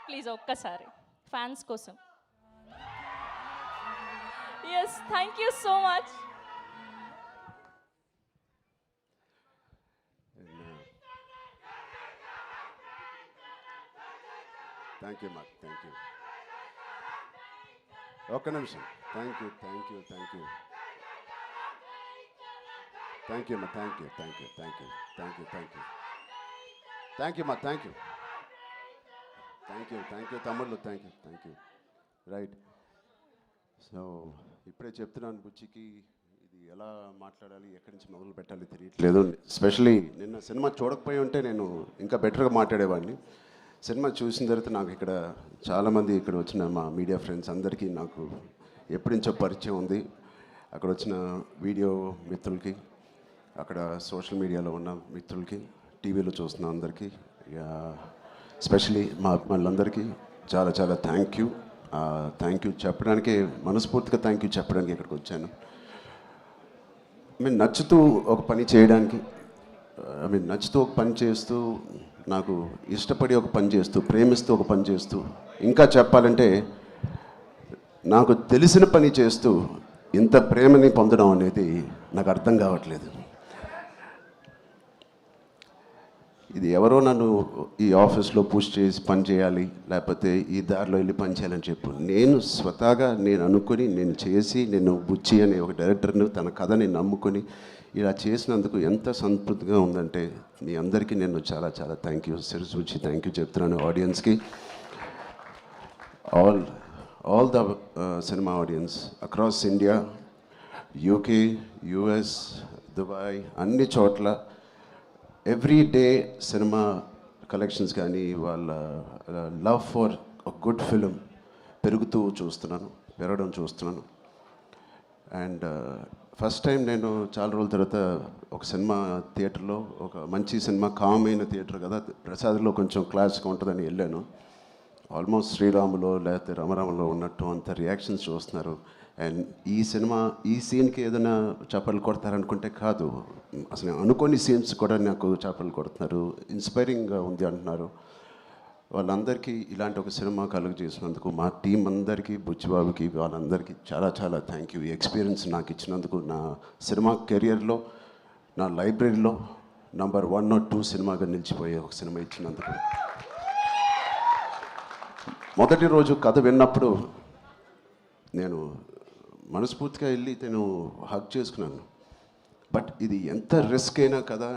Please ఒక్కసారి fans కోసం. Yes, thank you so much. Thank you మాకు, థ్యాంక్ యూ. ఒక్క నిమిషం. Thank you, thank you, thank you, thank you మా, thank you, thank you, thank you, thank you, thank you, thank you మా, thank you, thank you, thank you తమ్ముళ్ళు, thank you, thank you. Right. So ఇప్పుడే చెప్తున్నాను బుచ్చికి, ఇది ఎలా మాట్లాడాలి, ఎక్కడి నుంచి మొదలు పెట్టాలి తెలియట్లేదు. ఎస్పెషలీ నిన్న సినిమా చూడకపోయి ఉంటే నేను ఇంకా బెటర్గా మాట్లాడేవాడిని. సినిమా చూసిన తర్వాత నాకు ఇక్కడ చాలామంది ఇక్కడ వచ్చిన మా మీడియా ఫ్రెండ్స్ అందరికీ నాకు ఎప్పటి నుంచో పరిచయం ఉంది. అక్కడ వచ్చిన వీడియో మిత్రులకి, అక్కడ సోషల్ మీడియాలో ఉన్న మిత్రులకి, టీవీలో చూస్తున్న అందరికీ, ఎస్పెషలీ మా అభిమానులందరికీ చాలా చాలా థ్యాంక్ యూ. థ్యాంక్ యూ చెప్పడానికి, మనస్ఫూర్తిగా థ్యాంక్ యూ చెప్పడానికి ఇక్కడికి వచ్చాను. నచ్చుతూ ఒక పని చేయడానికి, నచ్చుతూ ఒక పని చేస్తూ, నాకు ఇష్టపడి ఒక పని చేస్తూ, ప్రేమిస్తూ ఒక పని చేస్తూ, ఇంకా చెప్పాలంటే నాకు తెలిసిన పని చేస్తూ ఇంత ప్రేమని పొందడం అనేది నాకు అర్థం కావట్లేదు. ఇది ఎవరో నన్ను ఈ ఆఫీస్లో పుష్ చేసి పని చేయాలి, లేకపోతే ఈ దారిలో వెళ్ళి పని చేయాలని చెప్పు. నేను స్వతహాగా నేను అనుకుని, నేను చేసి, నేను బుచ్చి అనే ఒక డైరెక్టర్ను తన కథని నమ్ముకొని ఇలా చేసినందుకు ఎంత సంతృప్తిగా ఉందంటే మీ అందరికీ నేను చాలా చాలా థ్యాంక్ యూ, శిరస్సు థ్యాంక్ యూ చెప్తున్నాను. ఆడియన్స్కి, all the cinema audience across India, UK, US, Dubai, అన్ని చోట్ల ఎవ్రీ డే సినిమా కలెక్షన్స్ కానీ వాళ్ళ love for a good film పెరగడం చూస్తున్నాను. అండ్ ఫస్ట్ టైం నేను చాలా రోజుల తర్వాత ఒక సినిమా థియేటర్లో, ఒక మంచి సినిమా, కామ్ అయిన థియేటర్ కదా, ప్రసాద్లో కొంచెం క్లాస్గా ఉంటుందని వెళ్ళాను. ఆల్మోస్ట్ శ్రీరాములో లేకపోతే రమరామలో ఉన్నట్టు అంత రియాక్షన్స్ చూస్తున్నారు. అండ్ ఈ సీన్కి ఏదైనా చప్పట్లు కొడతారనుకుంటే కాదు, అసలు అనుకోని సీన్స్ కూడా నాకు చప్పట్లు కొడుతున్నారు, ఇన్స్పైరింగ్గా ఉంది అంటున్నారు. వాళ్ళందరికీ ఇలాంటి ఒక సినిమా కలుగు చేసినందుకు మా టీం అందరికీ, బుచ్చిబాబుకి, వాళ్ళందరికీ చాలా చాలా థ్యాంక్ యూ. ఈ ఎక్స్పీరియన్స్ నాకు ఇచ్చినందుకు, నా సినిమా కెరియర్లో, నా లైబ్రరీలో నంబర్ 1 or 2 సినిమాగా నిలిచిపోయే ఒక సినిమా ఇచ్చినందుకు. మొదటి రోజు కథ విన్నప్పుడు నేను మనస్ఫూర్తిగా వెళ్ళి నేను హగ్ చేసుకున్నాను. బట్ ఇది ఎంత రిస్క్ అయినా కదా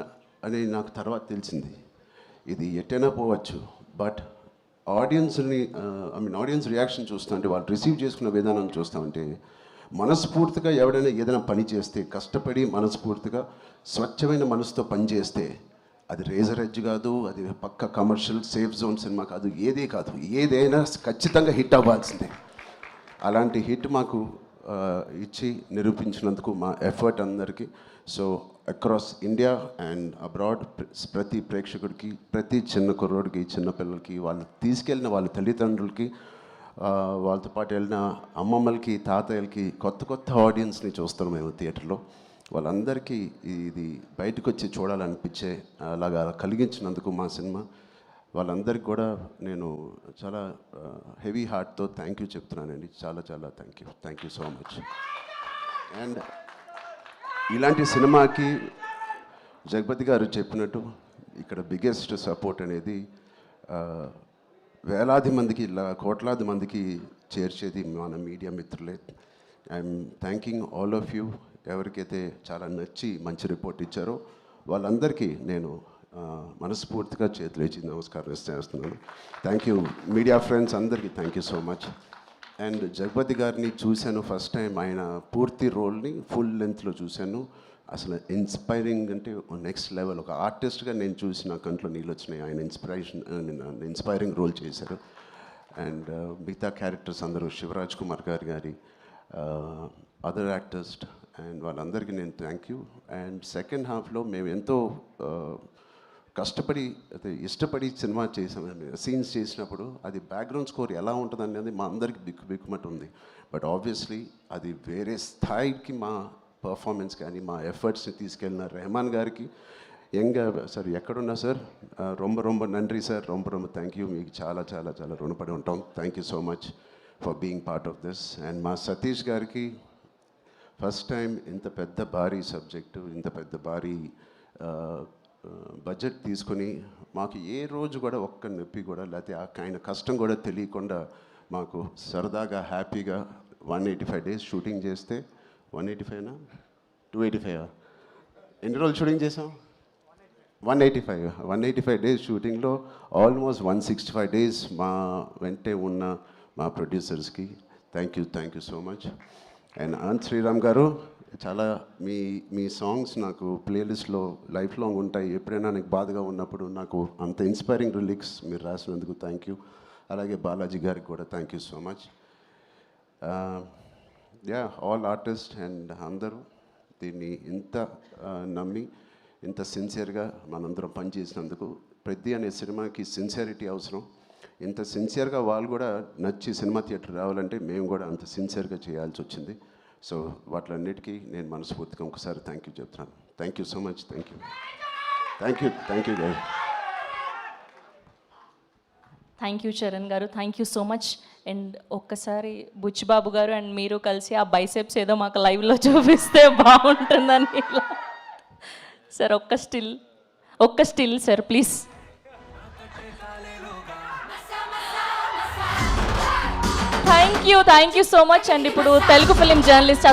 అని నాకు తర్వాత తెలిసింది. ఇది ఎటైనా పోవచ్చు, బట్ ఆడియన్స్ రియాక్షన్ చూస్తామంటే, వాళ్ళు రిసీవ్ చేసుకున్న విధానం చూస్తామంటే, మనస్ఫూర్తిగా ఎవడైనా ఏదైనా పని చేస్తే, కష్టపడి మనస్ఫూర్తిగా స్వచ్ఛమైన మనసుతో పని చేస్తే, అది రేజర్ ఎడ్జ్ కాదు, అది పక్క కమర్షియల్ సేఫ్ జోన్ సినిమా కాదు, ఏదైనా ఖచ్చితంగా హిట్ అవ్వాల్సిందే. అలాంటి హిట్ మాకు ఇచ్చి నిరూపించినందుకు మా ఎఫర్ట్ అందరికీ. So across India and abroad ప్రతి ప్రేక్షకుడికి, ప్రతి చిన్న కుర్రోడికి, చిన్న పిల్లలకి, వాళ్ళు తీసుకెళ్ళిన వాళ్ళ తల్లిదండ్రులకి, వాళ్ళతో పాటు వెళ్ళిన అమ్మమ్మలకి, తాతయ్యలకి, కొత్త ఆడియన్స్ని చూస్తాం మేము థియేటర్లో. వాళ్ళందరికీ ఇది బయటకు వచ్చి చూడాలనిపించే అలాగా కలిగించినందుకు మా సినిమా, వాళ్ళందరికీ కూడా నేను చాలా హెవీ హార్ట్తో థ్యాంక్ యూ చెప్తున్నానండి. చాలా చాలా thank you so much. And ఇలాంటి సినిమాకి జగపతి గారు చెప్పినట్టు ఇక్కడ బిగ్గెస్ట్ సపోర్ట్ అనేది వేలాది మందికి, కోట్లాది మందికి చేర్చేది మన మీడియా మిత్రులే. I'm thanking all of you. ఎవరికైతే చాలా నచ్చి మంచి రిపోర్ట్ ఇచ్చారో వాళ్ళందరికీ నేను మనస్ఫూర్తిగా చేతులేచి నమస్కారం చేస్తున్నాను. థ్యాంక్ యూ మీడియా ఫ్రెండ్స్ అందరికీ thank you so much. And Jagapathi గారిని చూశాను ఫస్ట్ టైం, ఆయన పూర్తి రోల్ని ఫుల్ లెంత్లో చూశాను. అసలు ఇన్స్పైరింగ్ అంటే నెక్స్ట్ లెవెల్. ఒక ఆర్టిస్ట్గా నేను చూసి నా కంట్లో నీళ్ళు వచ్చినాయి. ఆయన ఇన్స్పైరింగ్ రోల్ చేశారు. అండ్ మిగతా క్యారెక్టర్స్ అందరూ, శివరాజ్ కుమార్ గారి అదర్ యాక్టర్స్ అండ్ వాళ్ళందరికీ నేను థ్యాంక్ యూ. అండ్ సెకండ్ హాఫ్లో మేము ఎంతో కష్టపడి, ఇష్టపడి సినిమా చేసాం. సీన్స్ చేసినప్పుడు అది బ్యాక్గ్రౌండ్ స్కోర్ ఎలా ఉంటుంది అనేది మా అందరికి బిక్కుమట్టు ఉంది. బట్ ఆబ్వియస్లీ అది వేరే స్థాయికి మా పర్ఫార్మెన్స్ కానీ, మా ఎఫర్ట్స్ని తీసుకెళ్ళిన రెహమాన్ గారికి, సార్ ఎక్కడున్నా సార్ రొంబ నన్రీ సార్ రొంబ థ్యాంక్ యూ మీకు చాలా చాలా చాలా రుణపడి ఉంటాం thank you so much for being part of this and మా సతీష్ గారికి ఫస్ట్ టైం ఇంత పెద్ద భారీ సబ్జెక్టు ఇంత పెద్ద భారీ బడ్జెట్ తీసుకొని మాకు ఏ రోజు కూడా ఒక్క నొప్పి కూడా లేకపోతే ఆయన కష్టం కూడా తెలియకుండా మాకు సరదాగా హ్యాపీగా 185 డేస్ షూటింగ్ చేస్తే 185నా 285 ఎన్ని రోజులు షూటింగ్ చేసాం 185 డేస్ షూటింగ్లో ఆల్మోస్ట్ 165 డేస్ మా వెంటే ఉన్న మా ప్రొడ్యూసర్స్కి thank you so much and Ananth Sriram garu చాలా మీ సాంగ్స్ నాకు ప్లేలిస్ట్లో లైఫ్ లాంగ్ ఉంటాయి ఎప్పుడైనా నాకు బాధగా ఉన్నప్పుడు నాకు అంత ఇన్స్పైరింగ్ లిరిక్స్ మీరు రాసినందుకు థ్యాంక్ యూ అలాగే బాలాజీ గారికి కూడా thank you so much all artist and అందరూ దీన్ని ఇంత నమ్మి ఇంత సిన్సియర్గా మనందరం పనిచేసినందుకు ప్రతి అనే సినిమాకి సిన్సియారిటీ అవసరం ఇంత సిన్సియర్గా వాళ్ళు కూడా నచ్చి సినిమా థియేటర్ రావాలంటే మేము కూడా అంత సిన్సియర్గా చేయాల్సి వచ్చింది సో వాటిలన్నిటికీ నేను మనస్ఫూర్తిగా ఒకసారి థ్యాంక్ యూ చెప్తున్నాను thank you so much thank you గారు థ్యాంక్ యూ చరణ్ గారు thank you so much and ఒక్కసారి బుచ్చిబాబు గారు అండ్ మీరు కలిసి ఆ బైసెప్స్ ఏదో మాకు లైవ్లో చూపిస్తే బాగుంటుందని ఇలా సార్ ఒక్క still sir please thank you so much and ఇప్పుడు తెలుగు ఫిలిం జర్నలిస్ట్